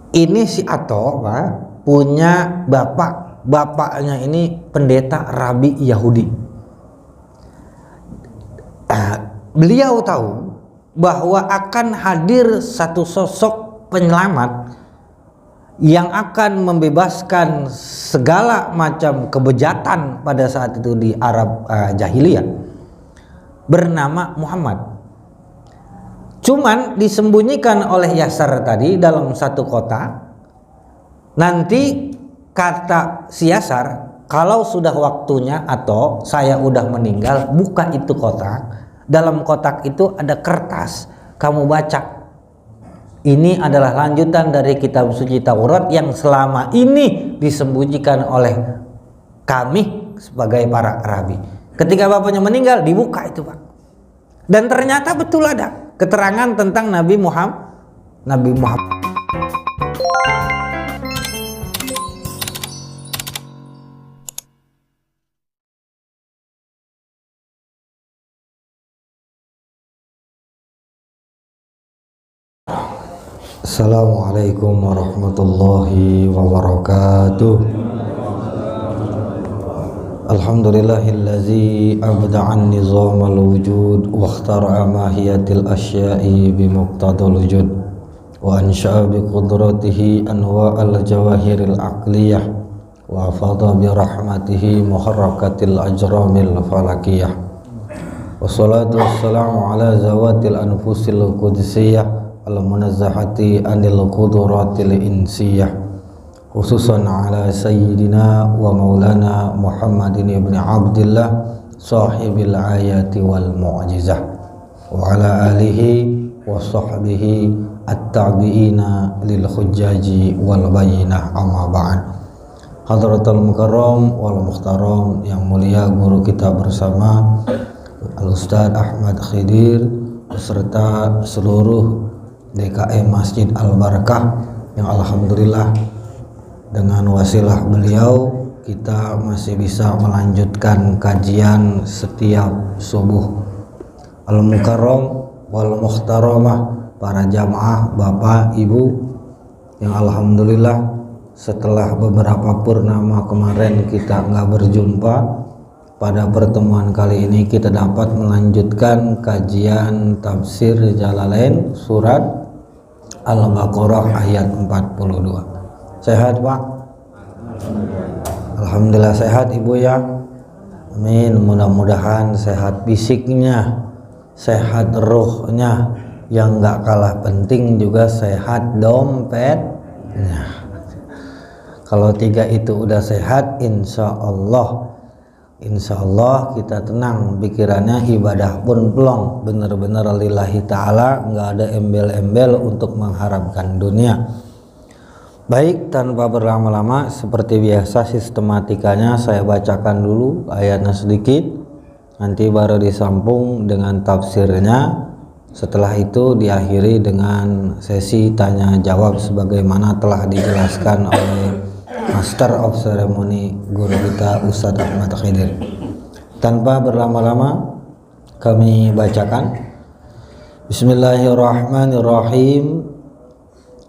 Ini si Ato Pak punya bapaknya ini pendeta rabi Yahudi. Beliau tahu bahwa akan hadir satu sosok penyelamat yang akan membebaskan segala macam kebejatan pada saat itu di Arab jahiliyah, bernama Muhammad. Cuman disembunyikan oleh Yasar tadi dalam satu kotak. Nanti kata si Yasar, kalau sudah waktunya atau saya udah meninggal, buka itu kotak. Dalam kotak itu ada kertas, kamu baca. Ini adalah lanjutan dari kitab suci Taurat yang selama ini disembunyikan oleh kami sebagai para rabi. Ketika bapaknya meninggal, dibuka itu Pak. Dan ternyata betul ada keterangan tentang Nabi Muhammad. Assalamualaikum warahmatullahi wabarakatuh. Alhamdulillahillazi abda'an nizamal wujud wa ikhtara'a mahiyatil asya'i bimuqtadal wujud wa ansha'a biqudratihi anwa'al jawahiril aqliyah wa afadha birahmatihi muharrakatil ajramil falakiyah. Wassalatu wassalamu ala zawatil anfusil qudsiyah al-munazzahati anil quduratil insiyah, khususan ala sayyidina wa maulana Muhammadin ibn Abdillah sahibil ayati wal mu'jizah wa ala alihi wa sahbihi at-tabi'ina lil hujjaji wal bayinah, amma ba'd. Hadratul mukarram wal muhtaram, yang mulia guru kita bersama Al-Ustaz Ahmad Khidir beserta seluruh DKM Masjid Al-Barakah yang alhamdulillah dengan wasilah beliau kita masih bisa melanjutkan kajian setiap subuh. Al-Mukarram wal Muhtaramah, para jamaah bapak ibu yang alhamdulillah setelah beberapa purnama kemarin kita nggak berjumpa, pada pertemuan kali ini kita dapat melanjutkan kajian tafsir Jalalain surat Al-Baqarah ayat 42. Sehat Pak? Alhamdulillah sehat Ibu ya. Amin. Mudah-mudahan sehat fisiknya, sehat ruhnya, yang gak kalah penting juga sehat dompetnya. Kalau tiga itu udah sehat, insya Allah kita tenang pikirannya, ibadah pun plong, bener-bener lillahi ta'ala, nggak ada embel-embel untuk mengharapkan dunia. Baik, tanpa berlama-lama, seperti biasa sistematikanya saya bacakan dulu ayatnya sedikit, nanti baru disambung dengan tafsirnya. Setelah itu diakhiri dengan sesi tanya jawab sebagaimana telah dijelaskan oleh Master of Ceremony guru kita Ustadz Ahmad Khidir. Tanpa berlama-lama kami bacakan. Bismillahirrahmanirrahim.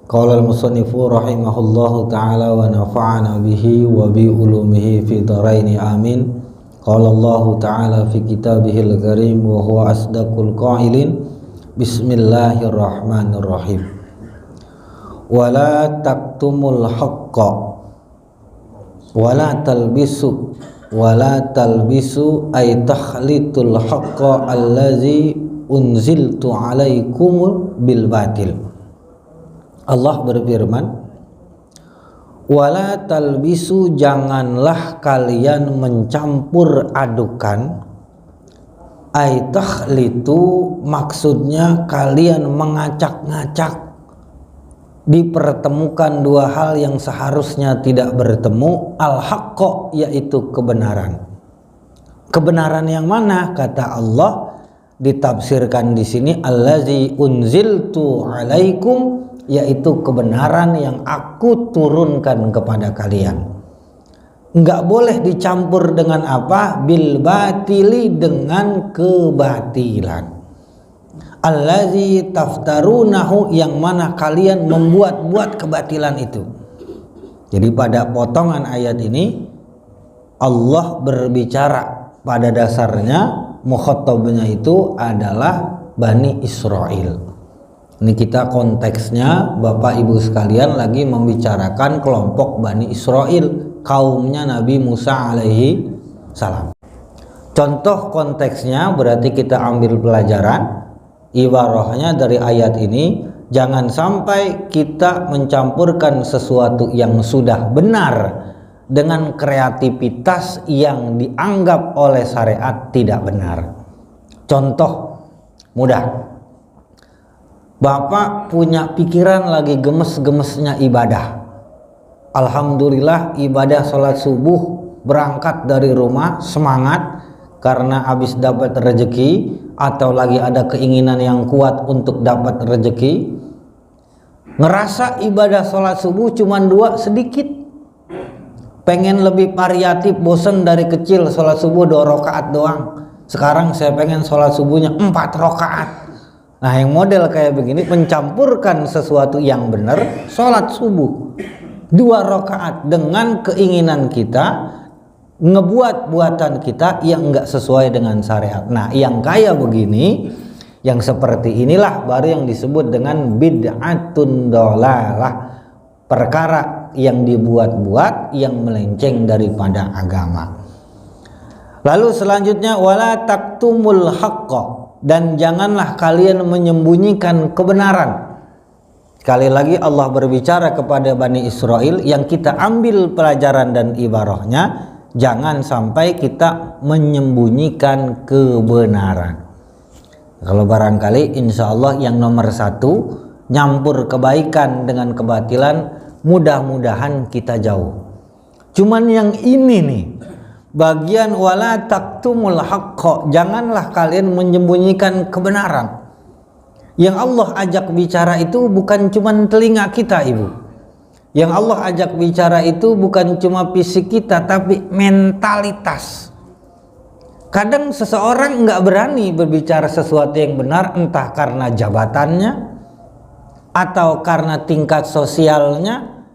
Qala al-musannifu rahimahullahu ta'ala wa nafa'ana bihi wa bi ulumihi fi dharaini amin. Qala Allah ta'ala fi kitabihil karim wa huwa asdaqul qailin. Bismillahirrahmanirrahim. Wa la taktumul haqqa wala talbisu ay takhlitul haqqa allazi unziltu alaikum bil batil. Allah berfirman, wala talbisu, janganlah kalian mencampur adukan, ay takhlitu maksudnya kalian mengacak-ngacak, dipertemukan dua hal yang seharusnya tidak bertemu, al-haqqa yaitu kebenaran. Kebenaran yang mana? Kata Allah, ditafsirkan di sini allazi unziltu alaikum, yaitu kebenaran yang aku turunkan kepada kalian. Enggak boleh dicampur dengan apa? Bil batili, dengan kebatilan. allazi taftarunahu, yang mana kalian membuat-buat kebatilan itu. Jadi pada potongan ayat ini Allah berbicara, pada dasarnya mukhatabnya itu adalah Bani Israel. Ini kita konteksnya Bapak Ibu sekalian lagi membicarakan kelompok Bani Israel, kaumnya Nabi Musa alaihi salam. Contoh konteksnya berarti kita ambil pelajaran ibarahnya dari ayat ini, jangan sampai kita mencampurkan sesuatu yang sudah benar dengan kreativitas yang dianggap oleh syariat tidak benar. Contoh mudah, Bapak punya pikiran lagi gemes-gemesnya ibadah. Alhamdulillah ibadah sholat subuh, berangkat dari rumah semangat karena habis dapat rezeki atau lagi ada keinginan yang kuat untuk dapat rezeki. Ngerasa ibadah sholat subuh cuma 2 sedikit, pengen lebih variatif, bosen dari kecil sholat subuh 2 rakaat doang, sekarang saya pengen sholat subuhnya 4 rakaat. Nah yang model kayak begini mencampurkan sesuatu yang benar, sholat subuh 2 rakaat dengan keinginan kita, ngebuat buatan kita yang enggak sesuai dengan syariat. Nah yang kayak begini, yang seperti inilah baru yang disebut dengan bid'atun dhalalah, perkara yang dibuat-buat yang melenceng daripada agama. Lalu selanjutnya wala taktumul haqqa, dan janganlah kalian menyembunyikan kebenaran. Sekali lagi Allah berbicara kepada Bani Israel, yang kita ambil pelajaran dan ibarahnya, jangan sampai kita menyembunyikan kebenaran. Kalau barangkali insya Allah yang nomor 1, nyampur kebaikan dengan kebatilan, mudah-mudahan kita jauh. Cuman yang ini nih, bagian wala taktumul haqqa, janganlah kalian menyembunyikan kebenaran. Yang Allah ajak bicara itu bukan cuman telinga kita, Ibu. Yang Allah ajak bicara itu bukan cuma fisik kita, tapi mentalitas. Kadang seseorang nggak berani berbicara sesuatu yang benar, entah karena jabatannya, atau karena tingkat sosialnya,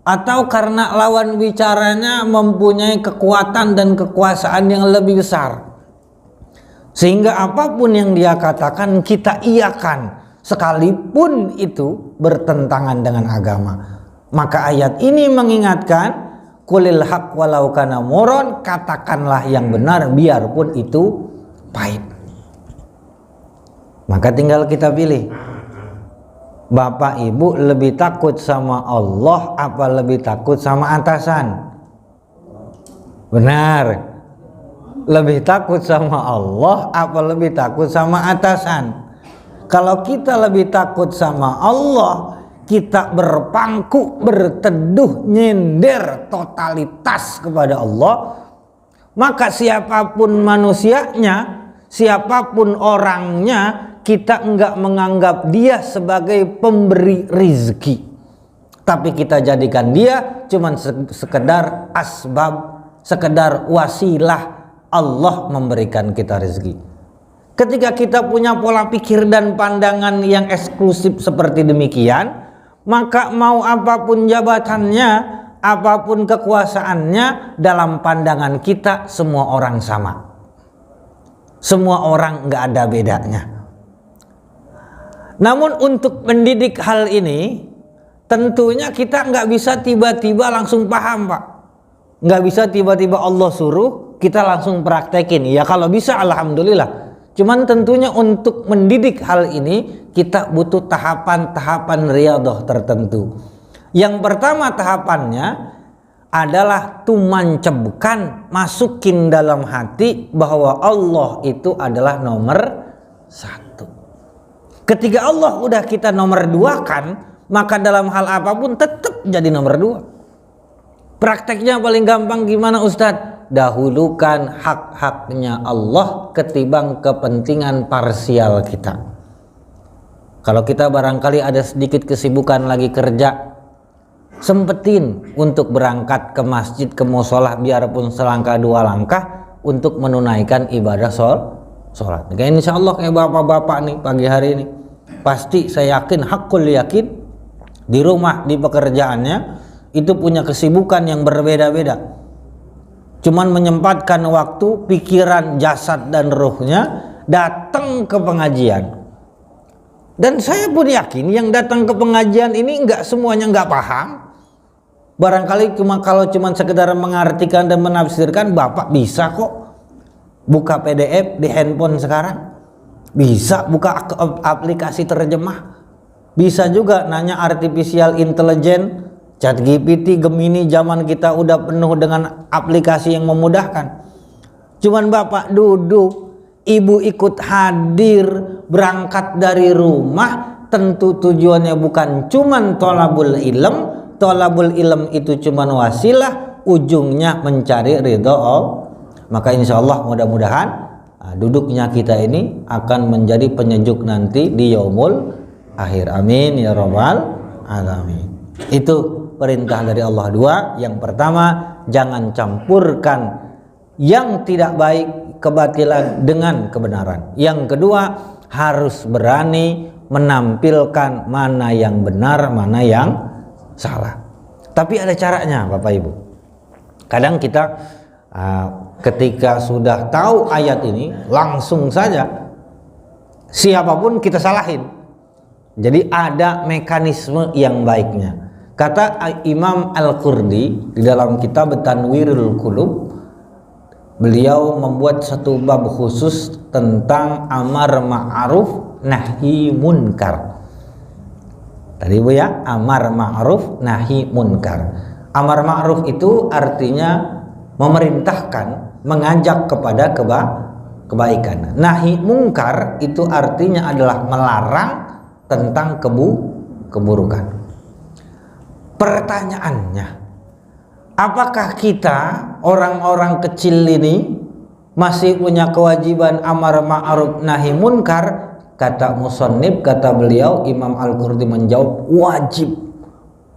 atau karena lawan bicaranya mempunyai kekuatan dan kekuasaan yang lebih besar. Sehingga apapun yang dia katakan kita iakan, sekalipun itu bertentangan dengan agama. Maka ayat ini mengingatkan, qulil haq walau kana muron, katakanlah yang benar biarpun itu pahit. Maka tinggal kita pilih, Bapak Ibu lebih takut sama Allah apa lebih takut sama atasan? Benar, lebih takut sama Allah apa lebih takut sama atasan? Kalau kita lebih takut sama Allah, kita berpangku, berteduh, nyender totalitas kepada Allah, maka siapapun manusianya, siapapun orangnya, kita enggak menganggap dia sebagai pemberi rizki, tapi kita jadikan dia cuman sekedar asbab, sekedar wasilah Allah memberikan kita rizki. Ketika kita punya pola pikir dan pandangan yang eksklusif seperti demikian, maka mau apapun jabatannya, apapun kekuasaannya, dalam pandangan kita semua orang sama. Semua orang nggak ada bedanya. Namun untuk mendidik hal ini, tentunya kita nggak bisa tiba-tiba langsung paham, Pak. Nggak bisa tiba-tiba Allah suruh kita langsung praktekin. Ya kalau bisa alhamdulillah. Cuman tentunya untuk mendidik hal ini kita butuh tahapan-tahapan riyadhah tertentu. Yang pertama tahapannya adalah tumancebkan, masukin dalam hati bahwa Allah itu adalah nomor 1. Ketika Allah udah kita nomor 2 kan, maka dalam hal apapun tetap jadi nomor 2. Prakteknya paling gampang gimana Ustadz? Dahulukan hak-haknya Allah ketimbang kepentingan parsial kita. Kalau kita barangkali ada sedikit kesibukan lagi kerja, sempetin untuk berangkat ke masjid, ke musola biarpun selangkah 2 langkah untuk menunaikan ibadah sholat. Kayak insya Allah kayak bapak-bapak nih pagi hari ini, pasti saya yakin, hakul yakin, di rumah, di pekerjaannya itu punya kesibukan yang berbeda-beda. Cuman menyempatkan waktu, pikiran, jasad dan ruhnya datang ke pengajian. Dan saya pun yakin yang datang ke pengajian ini nggak semuanya nggak paham. Barangkali kalau cuma sekedar mengartikan dan menafsirkan, Bapak bisa kok buka PDF di handphone sekarang, bisa buka aplikasi terjemah, bisa juga nanya artificial intelligence, ChatGPT, Gemini. Zaman kita udah penuh dengan aplikasi yang memudahkan. Cuman Bapak duduk, Ibu ikut hadir, berangkat dari rumah, tentu tujuannya bukan cuman tolabul ilm. Tolabul ilm itu cuman wasilah, ujungnya mencari ridho Allah. Maka insya Allah mudah-mudahan duduknya kita ini akan menjadi penyejuk nanti di yaumul akhir. Amin ya rabbal alamin. Itu perintah dari Allah dua. Yang pertama, jangan campurkan yang tidak baik, kebatilan dengan kebenaran. Yang kedua, harus berani menampilkan mana yang benar, mana yang salah. Tapi ada caranya Bapak Ibu. Kadang kita ketika sudah tahu ayat ini, langsung saja siapapun kita salahin. Jadi ada mekanisme yang baiknya. Kata Imam Al-Qurdi di dalam kitab Tanwirul Qulub, beliau membuat satu bab khusus tentang amar ma'ruf nahi munkar. Tadi Bu ya, amar ma'ruf nahi munkar. Amar ma'ruf itu artinya memerintahkan, mengajak kepada kebaikan. Nahi munkar itu artinya adalah melarang tentang keburukan. Pertanyaannya, apakah kita orang-orang kecil ini masih punya kewajiban amar ma'ruf nahi munkar? Kata musannif, kata beliau Imam Al-Qurdi menjawab, wajib.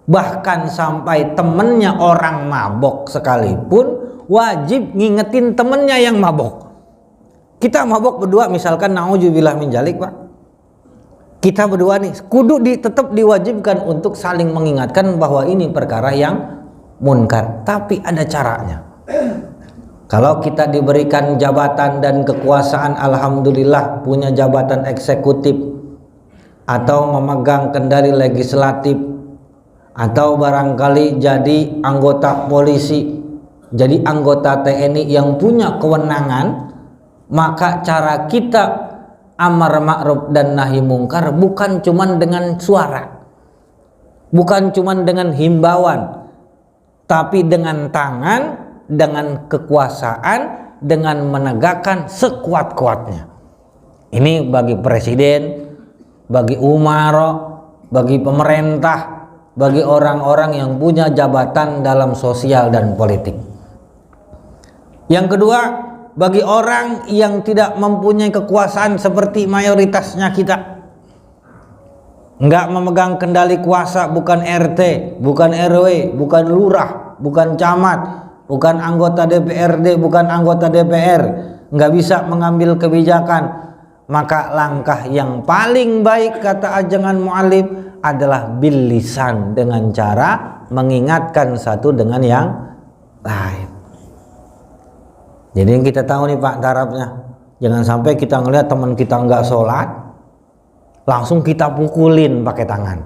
Bahkan sampai temennya orang mabok sekalipun wajib ngingetin temennya yang mabok. Kita mabok berdua misalkan, na'udzubillah min dzalik Pak, kita berdua nih kudu tetap diwajibkan untuk saling mengingatkan bahwa ini perkara yang munkar. Tapi ada caranya. Kalau kita diberikan jabatan dan kekuasaan, alhamdulillah punya jabatan eksekutif atau memegang kendali legislatif, atau barangkali jadi anggota polisi, jadi anggota TNI yang punya kewenangan, maka cara kita amar ma'ruf dan nahi mungkar bukan cuman dengan suara, bukan cuman dengan himbauan, tapi dengan tangan, dengan kekuasaan, dengan menegakkan sekuat-kuatnya. Ini bagi presiden, bagi umara, bagi pemerintah, bagi orang-orang yang punya jabatan dalam sosial dan politik. Yang kedua, bagi orang yang tidak mempunyai kekuasaan seperti mayoritasnya kita, enggak memegang kendali kuasa, bukan RT, bukan RW, bukan lurah, bukan camat, bukan anggota DPRD, bukan anggota DPR, nggak bisa mengambil kebijakan, maka langkah yang paling baik kata ajangan mu'allim adalah bil lisan, dengan cara mengingatkan satu dengan yang lain. Jadi yang kita tahu nih Pak tarafnya, jangan sampai kita ngelihat teman kita nggak sholat langsung kita pukulin pakai tangan.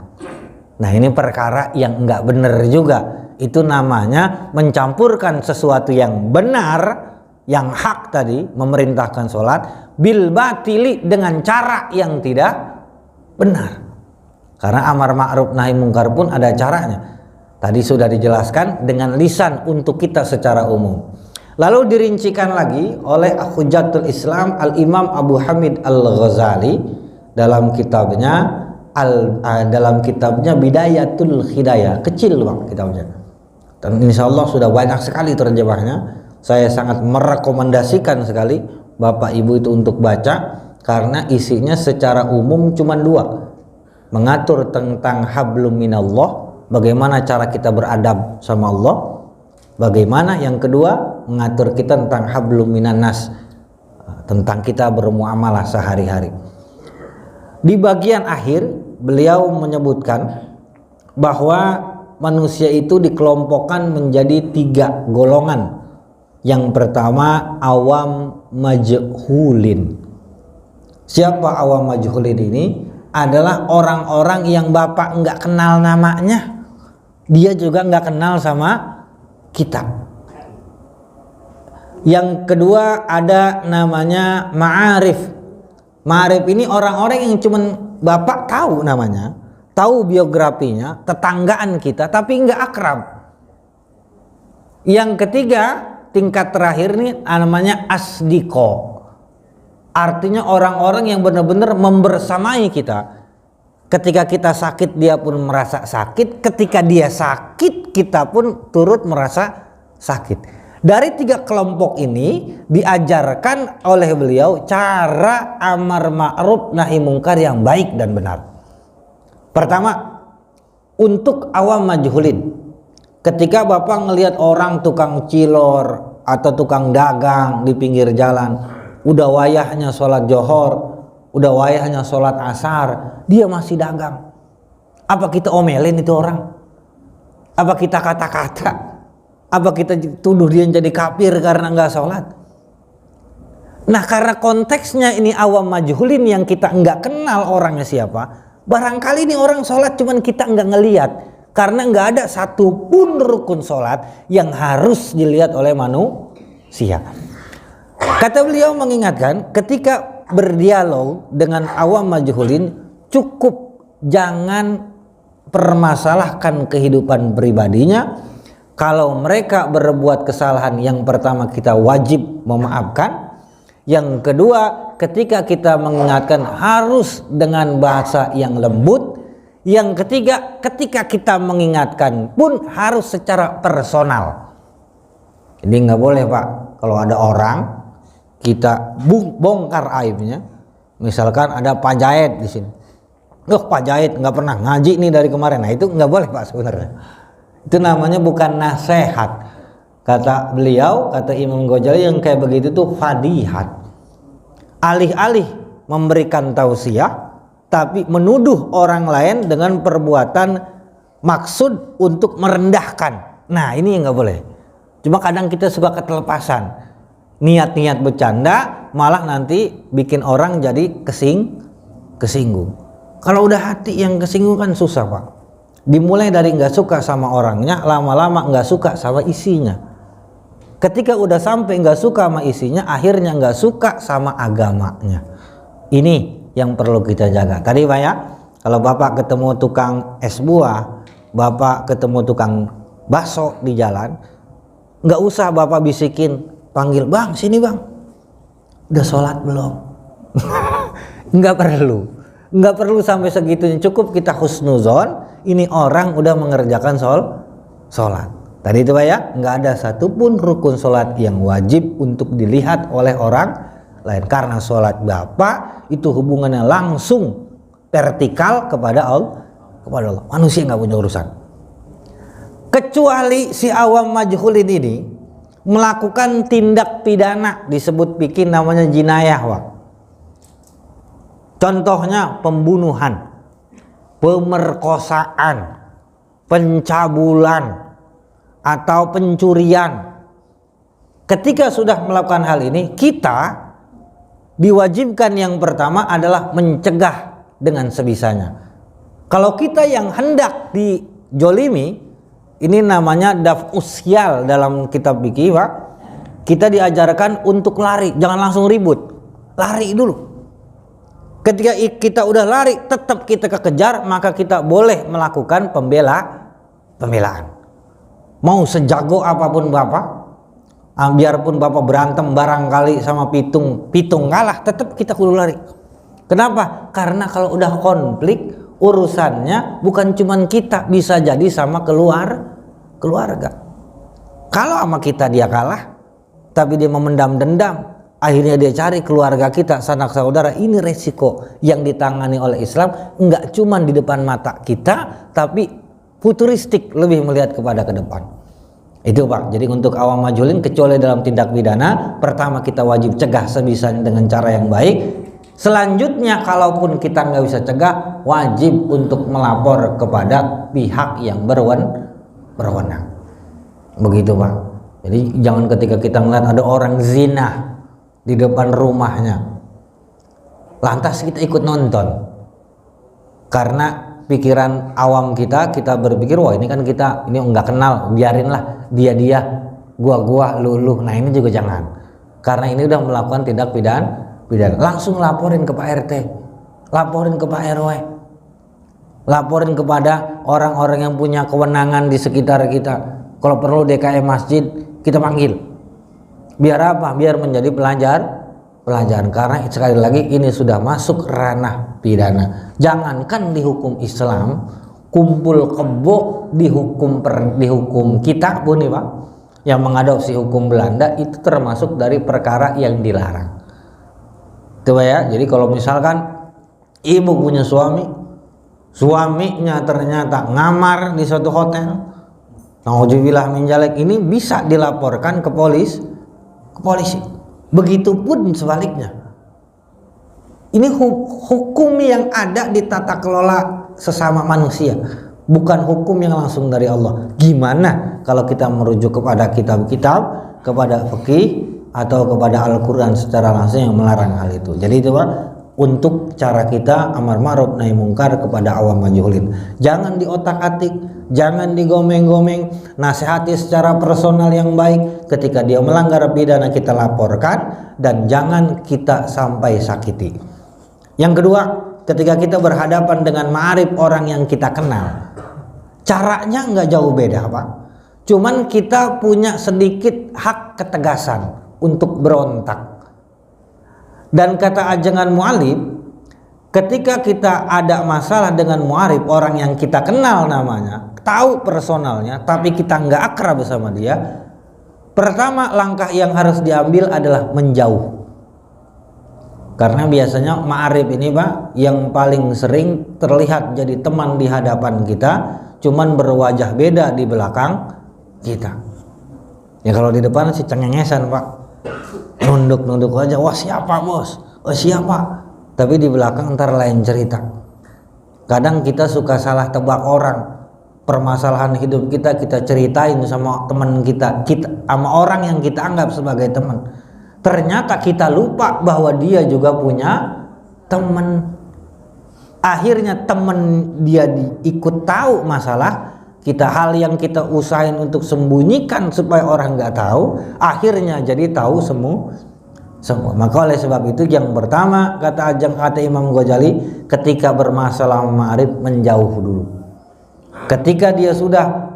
Nah ini perkara yang nggak benar juga. Itu namanya mencampurkan sesuatu yang benar, yang hak tadi, memerintahkan sholat, bil batili, dengan cara yang tidak benar. Karena amar ma'ruf nahi mungkar pun ada caranya. Tadi sudah dijelaskan dengan lisan untuk kita secara umum. Lalu dirincikan lagi oleh Hujjatul Islam Al-Imam Abu Hamid Al-Ghazali dalam kitabnya Bidayatul Hidayah. Kecil Bang kitabnya, dan insya Allah sudah banyak sekali terjemahnya. Saya sangat merekomendasikan sekali Bapak Ibu itu untuk baca, karena isinya secara umum cuma dua. Mengatur tentang hablum minallah, bagaimana cara kita beradab sama Allah. Bagaimana yang kedua, mengatur kita tentang hablum minannas, tentang kita bermuamalah sehari-hari. Di bagian akhir beliau menyebutkan bahwa manusia itu dikelompokkan menjadi 3 golongan. Yang pertama, awam majhulin. Siapa awam majhulin ini? Adalah orang-orang yang bapak nggak kenal namanya, dia juga nggak kenal sama kita. Yang kedua ada namanya ma'arif. Ma'arif ini orang-orang yang cuman bapak tahu namanya, tahu biografinya, tetanggaan kita, tapi nggak akrab. Yang ketiga, tingkat terakhir ini namanya asdiko. Artinya orang-orang yang benar-benar membersamai kita. Ketika kita sakit dia pun merasa sakit, ketika dia sakit kita pun turut merasa sakit. Dari 3 kelompok ini diajarkan oleh beliau cara amar ma'ruf nahi mungkar yang baik dan benar. Pertama, untuk awam majhulin. Ketika bapak ngelihat orang tukang cilor atau tukang dagang di pinggir jalan, udah wayahnya sholat johor, udah wayahnya sholat asar, dia masih dagang. Apa kita omelin itu orang? Apa kita kata-kata? Apa kita tuduh dia jadi kafir karena nggak sholat? Nah, karena konteksnya ini awam majhulin yang kita nggak kenal orangnya siapa, barangkali ini orang sholat cuman kita nggak ngelihat, karena nggak ada satupun rukun sholat yang harus dilihat oleh manusia. Kata beliau mengingatkan, ketika berdialog dengan awam majhulin, cukup jangan permasalahkan kehidupan pribadinya. Kalau mereka berbuat kesalahan, yang pertama kita wajib memaafkan. Yang kedua, ketika kita mengingatkan harus dengan bahasa yang lembut. Yang ketiga, ketika kita mengingatkan pun harus secara personal. Jadi nggak boleh Pak, kalau ada orang kita bongkar aibnya. Misalkan ada Pak Jahit di sini. Pak Jahit nggak pernah ngaji nih dari kemarin. Nah itu nggak boleh Pak sebenarnya. Itu namanya bukan nasihat. Kata beliau, kata Imam Ghazali, yang kayak begitu tuh fadihat. Alih-alih memberikan tausiah, tapi menuduh orang lain dengan perbuatan maksud untuk merendahkan. Nah ini yang nggak boleh. Cuma kadang kita suka ketelepasan. Niat-niat bercanda malah nanti bikin orang jadi kesinggung. Kalau udah hati yang kesinggung kan susah Pak. Dimulai dari nggak suka sama orangnya, lama-lama nggak suka sama isinya. Ketika udah sampai nggak suka sama isinya, akhirnya nggak suka sama agamanya. Ini yang perlu kita jaga. Tadi Pak ya, kalau Bapak ketemu tukang es buah, Bapak ketemu tukang bakso di jalan, nggak usah Bapak bisikin, panggil, "Bang, sini Bang. Udah sholat belum?" Nggak perlu sampai segitunya. Cukup kita husnuzon, ini orang udah mengerjakan sholat. Tadi itu Pak ya, nggak ada satupun rukun sholat yang wajib untuk dilihat oleh orang lain. Karena sholat Bapak itu hubungannya langsung vertikal kepada Allah. Manusia nggak punya urusan. Kecuali si awam majhulin ini melakukan tindak pidana, disebut bikin namanya jinayah Pak. Contohnya pembunuhan, pemerkosaan, pencabulan, atau pencurian. Ketika sudah melakukan hal ini, kita diwajibkan yang pertama adalah mencegah dengan sebisanya. Kalau kita yang hendak dijolimi, ini namanya daf'usyal dalam kitab fikih Pak. Kita diajarkan untuk lari, jangan langsung ribut, lari dulu. Ketika kita udah lari, tetap kita kekejar, maka kita boleh melakukan pembelaan. Mau sejago apapun Bapak, biarpun Bapak berantem barangkali sama pitung kalah, tetap kita kudu lari. Kenapa? Karena kalau udah konflik, urusannya bukan cuman kita, bisa jadi sama keluarga. Kalau sama kita dia kalah, tapi dia memendam dendam, akhirnya dia cari keluarga kita, sanak saudara. Ini resiko yang ditangani oleh Islam, enggak cuman di depan mata kita, tapi futuristik, lebih melihat kepada ke depan. Itu Pak. Jadi untuk awam majhulin kecuali dalam tindak pidana, pertama kita wajib cegah sebisanya dengan cara yang baik. Selanjutnya kalaupun kita nggak bisa cegah, wajib untuk melapor kepada pihak yang berwenang. Begitu Pak. Jadi jangan ketika kita melihat ada orang zina di depan rumahnya, lantas kita ikut nonton. Karena pikiran awam kita berpikir, wah ini kan kita ini nggak kenal, biarinlah dia gua lu. Nah ini juga jangan, karena ini udah melakukan tindak pidana. Langsung laporin ke Pak RT, laporin ke Pak RW, laporin kepada orang-orang yang punya kewenangan di sekitar kita. Kalau perlu DKM masjid kita panggil. Biar apa? Biar menjadi pelajaran, karena sekali lagi ini sudah masuk ranah pidana. Jangankan dihukum Islam, kumpul kebo dihukum kita pun nih Pak, yang mengadopsi hukum Belanda itu termasuk dari perkara yang dilarang. Itu ya. Jadi kalau misalkan ibu punya suaminya ternyata ngamar di suatu hotel, nauzubillah min dzalik, ini bisa dilaporkan ke polisi. Begitupun sebaliknya. Ini hukum yang ada di tata kelola sesama manusia, bukan hukum yang langsung dari Allah. Gimana kalau kita merujuk kepada kitab-kitab, kepada fikih atau kepada Al-Quran secara langsung yang melarang hal itu. Jadi itu Pak, untuk cara kita amar ma'ruf nahi mungkar kepada awam majhulin. Jangan diotak-atik, jangan digomeng-gomeng, nasihati secara personal yang baik. Ketika dia melanggar pidana kita laporkan, dan jangan kita sampai sakiti. Yang kedua, ketika kita berhadapan dengan ma'arif orang yang kita kenal, caranya nggak jauh beda Pak. Cuman kita punya sedikit hak ketegasan untuk berontak. Dan kata ajengan mu'alif, ketika kita ada masalah dengan mu'arif orang yang kita kenal namanya, tahu personalnya, tapi kita nggak akrab sama dia, pertama langkah yang harus diambil adalah menjauh. Karena biasanya ma'arif ini Pak, yang paling sering terlihat jadi teman di hadapan kita, cuman berwajah beda di belakang kita. Ya kalau di depan sih cengengesan Pak, nunduk aja, wah siapa bos, oh siapa, tapi di belakang ntar lain cerita. Kadang kita suka salah tebak orang, permasalahan hidup kita ceritain sama teman kita sama orang yang kita anggap sebagai teman. Ternyata kita lupa bahwa dia juga punya teman. Akhirnya teman dia ikut tahu masalah kita, hal yang kita usahain untuk sembunyikan supaya orang nggak tahu, akhirnya jadi tahu semua. Maka oleh sebab itu yang pertama kata Imam Ghazali, ketika bermasalah ma'arif menjauh dulu. Ketika dia sudah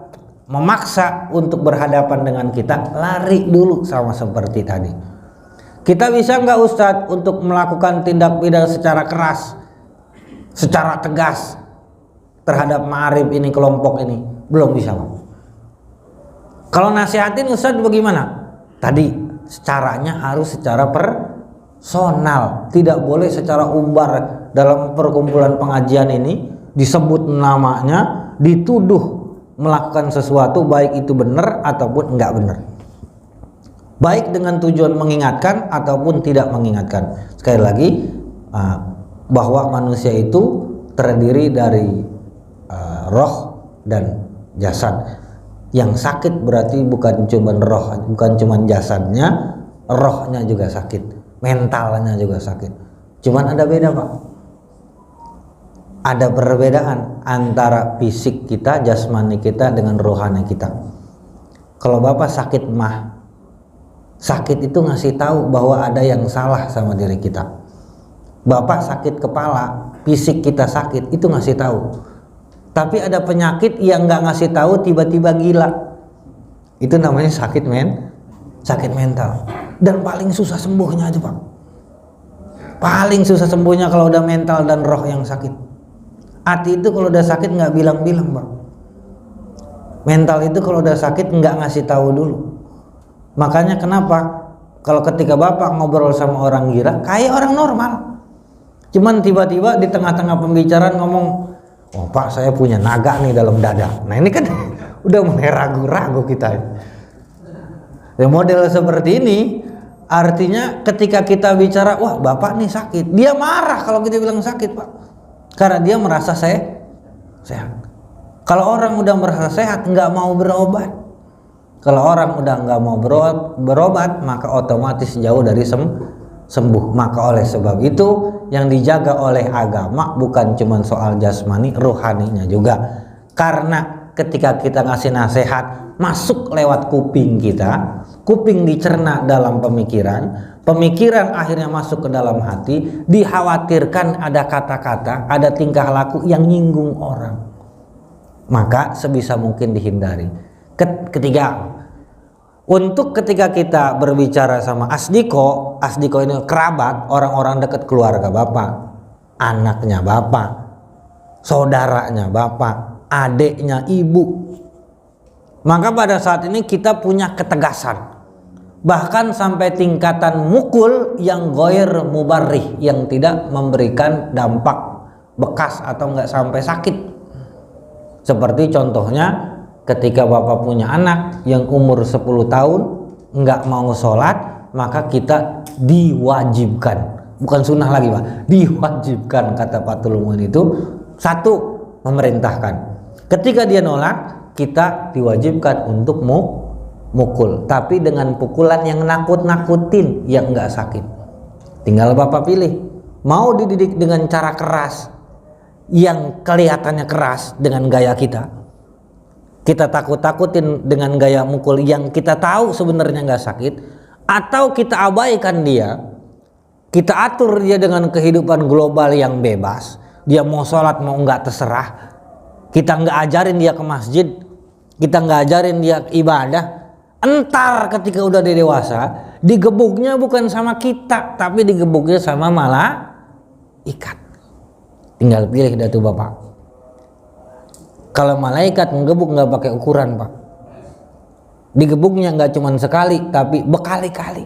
memaksa untuk berhadapan dengan kita, lari dulu, sama seperti tadi. Kita bisa nggak Ustadz untuk melakukan tindak pidana secara keras, secara tegas terhadap ma'arif ini, kelompok ini? Belum bisa. Kalau nasihatin Ustadz bagaimana? Tadi caranya harus secara personal, tidak boleh secara umbar. Dalam perkumpulan pengajian ini disebut namanya, dituduh melakukan sesuatu, baik itu benar ataupun enggak benar, baik dengan tujuan mengingatkan ataupun tidak mengingatkan. Sekali lagi, bahwa manusia itu terdiri dari roh dan jasad. Yang sakit berarti bukan cuma roh, bukan cuma jasadnya, rohnya juga sakit, mentalnya juga sakit. Cuman ada beda Pak, ada perbedaan antara fisik kita, jasmani kita dengan rohani kita. Kalau Bapak sakit mah, sakit itu ngasih tahu bahwa ada yang salah sama diri kita. Bapak sakit kepala, fisik kita sakit, itu ngasih tahu. Tapi ada penyakit yang nggak ngasih tahu, tiba-tiba gila. Itu namanya sakit mental. Dan paling susah sembuhnya itu Pak. Paling susah sembuhnya kalau udah mental dan roh yang sakit. Hati itu kalau udah sakit nggak bilang-bilang Pak. Mental itu kalau udah sakit nggak ngasih tahu dulu. Makanya kenapa kalau ketika Bapak ngobrol sama orang gila kayak orang normal, cuman tiba-tiba di tengah-tengah pembicaraan ngomong, oh Pak saya punya naga nih dalam dada. Nah ini kan udah mulai ragu-ragu kita. Model seperti ini artinya ketika kita bicara, wah bapak nih sakit, dia marah kalau kita bilang sakit pak, karena dia merasa sehat. Kalau orang udah merasa sehat nggak mau berobat, kalau orang udah nggak mau berobat maka otomatis jauh dari sembuh. Maka oleh sebab itu yang dijaga oleh agama bukan cuma soal jasmani, rohaninya juga. Karena ketika kita ngasih nasihat masuk lewat kuping kita, kuping dicerna dalam pemikiran, pemikiran akhirnya masuk ke dalam hati, dikhawatirkan ada kata-kata, ada tingkah laku yang nyinggung orang, maka sebisa mungkin dihindari. Ketiga, untuk ketika kita berbicara sama asdiko ini kerabat, orang-orang dekat keluarga bapak, anaknya bapak, saudaranya bapak, adiknya ibu, maka pada saat ini kita punya ketegasan, bahkan sampai tingkatan mukul yang ghair mubarrih, yang tidak memberikan dampak bekas atau enggak sampai sakit. Seperti contohnya ketika bapak punya anak yang umur 10 tahun enggak mau sholat, maka kita diwajibkan, bukan sunnah lagi pak, diwajibkan kata Pak Tulungun itu, satu, memerintahkan. Ketika dia nolak, kita diwajibkan untuk mukul, tapi dengan pukulan yang nakut-nakutin, yang enggak sakit. Tinggal bapak pilih, mau dididik dengan cara keras yang kelihatannya keras dengan gaya kita takut-takutin dengan gaya mukul yang kita tahu sebenarnya nggak sakit, atau kita abaikan dia, kita atur dia dengan kehidupan global yang bebas, dia mau sholat mau nggak terserah, kita nggak ajarin dia ke masjid, kita nggak ajarin dia ibadah. Entar ketika udah dewasa, digebuknya bukan sama kita, tapi digebuknya sama malaikat. Tinggal pilih dah tuh bapak. Kalau malaikat ngegebuk nggak pakai ukuran pak, digebuknya nggak cuma sekali tapi berkali-kali.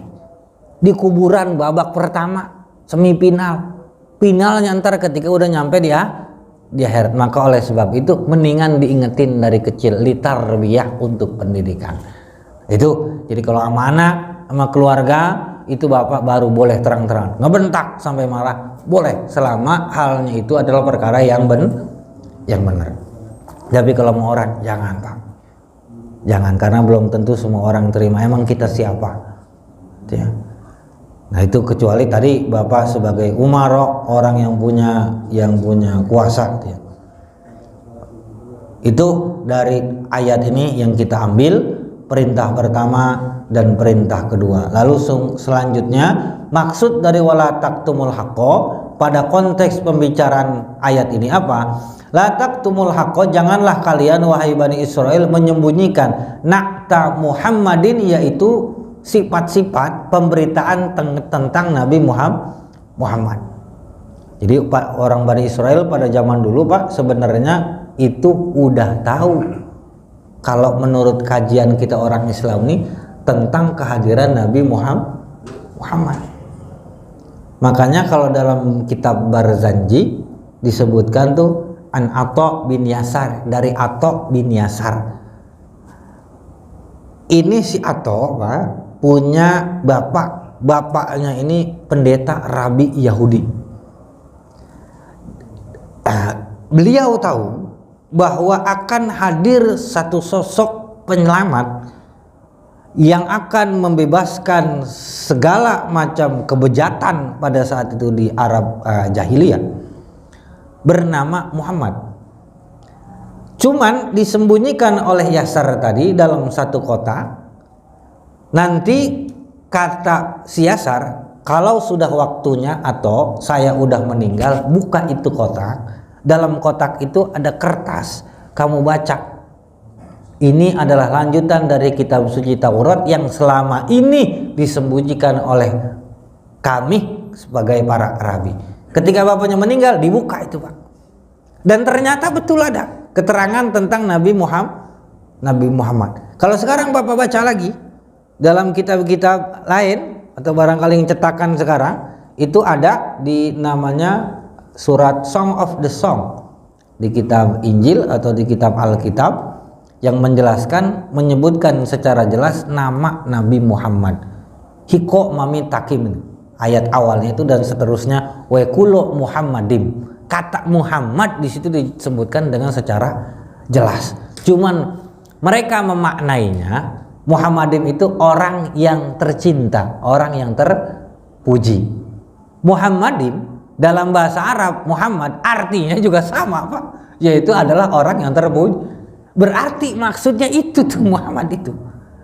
Di kuburan babak pertama, semifinal, finalnya ntar ketika udah nyampe dia akhirat. Maka oleh sebab itu mendingan diingetin dari kecil, litarbiyah, untuk pendidikan. Itu jadi kalau amanah sama keluarga itu bapak baru boleh terang-terang ngebentak sampai marah, boleh selama halnya itu adalah perkara yang benar. Tapi kalau mau orang jangan pak, jangan, karena belum tentu semua orang terima. Emang kita siapa? Ya. Nah itu kecuali tadi bapak sebagai umaro, orang yang punya kuasa. Ya. Itu dari ayat ini yang kita ambil perintah pertama dan perintah kedua. Lalu selanjutnya maksud dari wala taktumul haqqo pada konteks pembicaraan ayat ini apa? La taktumul haqqo, janganlah kalian wahai Bani Israel menyembunyikan nakta Muhammadin, yaitu sifat-sifat pemberitaan tentang Nabi Muhammad. Jadi orang Bani Israel pada zaman dulu pak sebenarnya itu udah tahu kalau menurut kajian kita orang Islam ini tentang kehadiran Nabi Muhammad. Makanya kalau dalam kitab Barzanji disebutkan tuh an Atha bin Yasar, dari Atha bin Yasar. Ini si Atha pak punya bapaknya ini pendeta rabi Yahudi. Beliau tahu bahwa akan hadir satu sosok penyelamat yang akan membebaskan segala macam kebejatan pada saat itu di Arab jahiliyah, bernama Muhammad. Cuman disembunyikan oleh Yasar tadi dalam satu kotak. Nanti kata si Yasar, kalau sudah waktunya atau saya udah meninggal, buka itu kotak. Dalam kotak itu ada kertas, kamu baca. Ini adalah lanjutan dari kitab suci Taurat yang selama ini disembunyikan oleh kami sebagai para rabi. Ketika bapaknya meninggal, dibuka itu pak. Dan ternyata betul ada keterangan tentang Nabi Muhammad. Kalau sekarang bapak baca lagi dalam kitab-kitab lain atau barangkali yang cetakan sekarang, itu ada di namanya surat Song of the Song di kitab Injil atau di kitab Alkitab. yang menjelaskan, menyebutkan secara jelas nama Nabi Muhammad. Hiko mami takim, ayat awalnya itu dan seterusnya. Wekulo Muhammadim, kata Muhammad di situ disebutkan dengan secara jelas. Cuman mereka memaknainya Muhammadim itu orang yang tercinta, orang yang terpuji. Muhammadim dalam bahasa Arab Muhammad artinya juga sama Pak, yaitu adalah orang yang terpuji. Berarti maksudnya itu tuh Muhammad itu.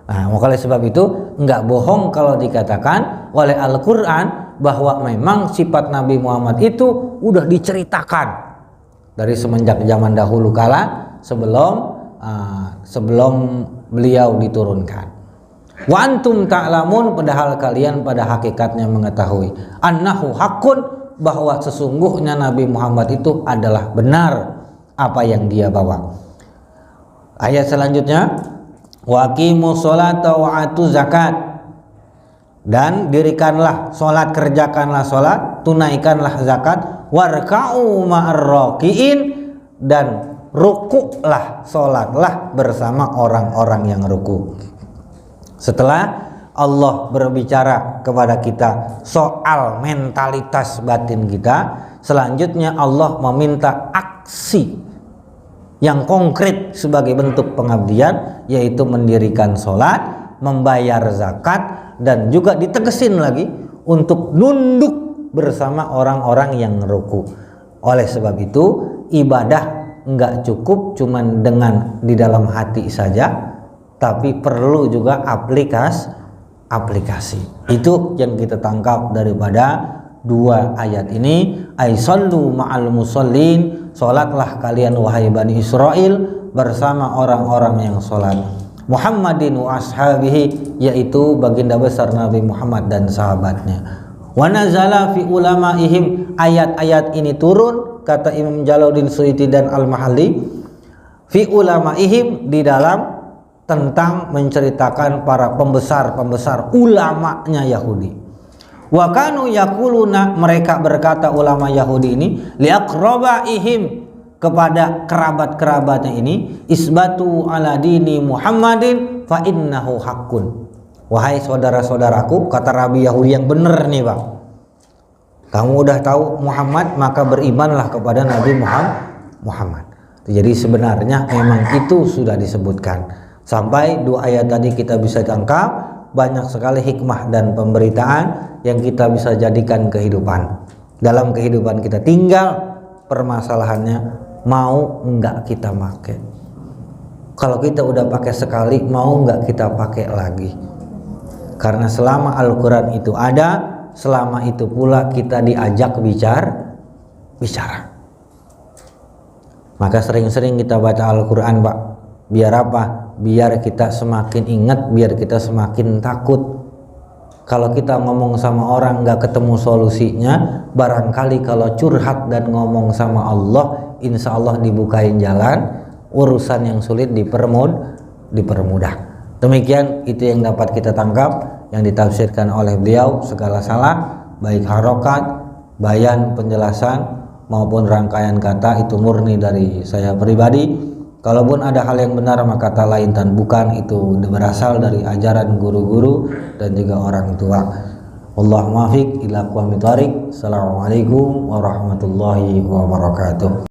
Nah, oleh sebab itu enggak bohong kalau dikatakan oleh Al-Quran bahwa memang sifat Nabi Muhammad itu udah diceritakan dari semenjak zaman dahulu kala sebelum beliau diturunkan. Wa antum ta'lamun, padahal kalian pada hakikatnya mengetahui annahu haqqun, bahwa sesungguhnya Nabi Muhammad itu adalah benar apa yang dia bawa. Ayat selanjutnya, waqimus sholata wa atuz zakat, dan dirikanlah sholat, kerjakanlah sholat, tunaikanlah zakat, warka'u ma'ar raki'in, dan rukuklah, sholatlah bersama orang-orang yang ruku. Setelah Allah berbicara kepada kita soal mentalitas batin kita, selanjutnya Allah meminta aksi yang konkret sebagai bentuk pengabdian, yaitu mendirikan sholat, membayar zakat, dan juga ditegesin lagi untuk nunduk bersama orang-orang yang ruku. Oleh sebab itu ibadah enggak cukup cuman dengan di dalam hati saja, tapi perlu juga aplikasi. Itu yang kita tangkap daripada dua ayat ini. Aisallu ma'al musallin, sholatlah kalian wahai Bani Israel bersama orang-orang yang sholat. Muhammadin wa ashabihi, yaitu baginda besar Nabi Muhammad dan sahabatnya. Wa nazala fi ulamaihim, ayat-ayat ini turun, kata Imam Jalaluddin Suyuti dan Al-Mahalli, fi ulamaihim, di dalam tentang menceritakan para pembesar-pembesar ulamanya Yahudi. Wa kanu yaquluna, mereka berkata ulama Yahudi ini, liaqrabaihim, kepada kerabat-kerabatnya ini, isbatu ala dini Muhammadin fa innahu haqqun. Wahai saudara-saudaraku, kata Rabi Yahudi yang benar nih Pak, kamu udah tahu Muhammad, maka berimanlah kepada Nabi Muhammad. Jadi sebenarnya memang itu sudah disebutkan. Sampai dua ayat tadi kita bisa tangkap banyak sekali hikmah dan pemberitaan yang kita bisa jadikan kehidupan. Dalam kehidupan kita tinggal permasalahannya mau enggak kita pakai. Kalau kita udah pakai sekali, mau enggak kita pakai lagi. Karena selama Al-Quran itu ada, selama itu pula kita diajak bicara. Maka sering-sering kita baca Al-Quran Pak. Biar apa? Biar kita semakin ingat, biar kita semakin takut. Kalau kita ngomong sama orang nggak ketemu solusinya, barangkali kalau curhat dan ngomong sama Allah, insya Allah dibukain jalan, urusan yang sulit dipermudah. Demikian itu yang dapat kita tangkap, yang ditafsirkan oleh beliau. Segala salah, baik harokat, bayan, penjelasan maupun rangkaian kata, itu murni dari saya pribadi. Kalaupun ada hal yang benar maka kata lain dan bukan, itu berasal dari ajaran guru-guru dan juga orang tua. Wallahu muwaffiq ila aqwamit thoriq. Assalamualaikum warahmatullahi wabarakatuh.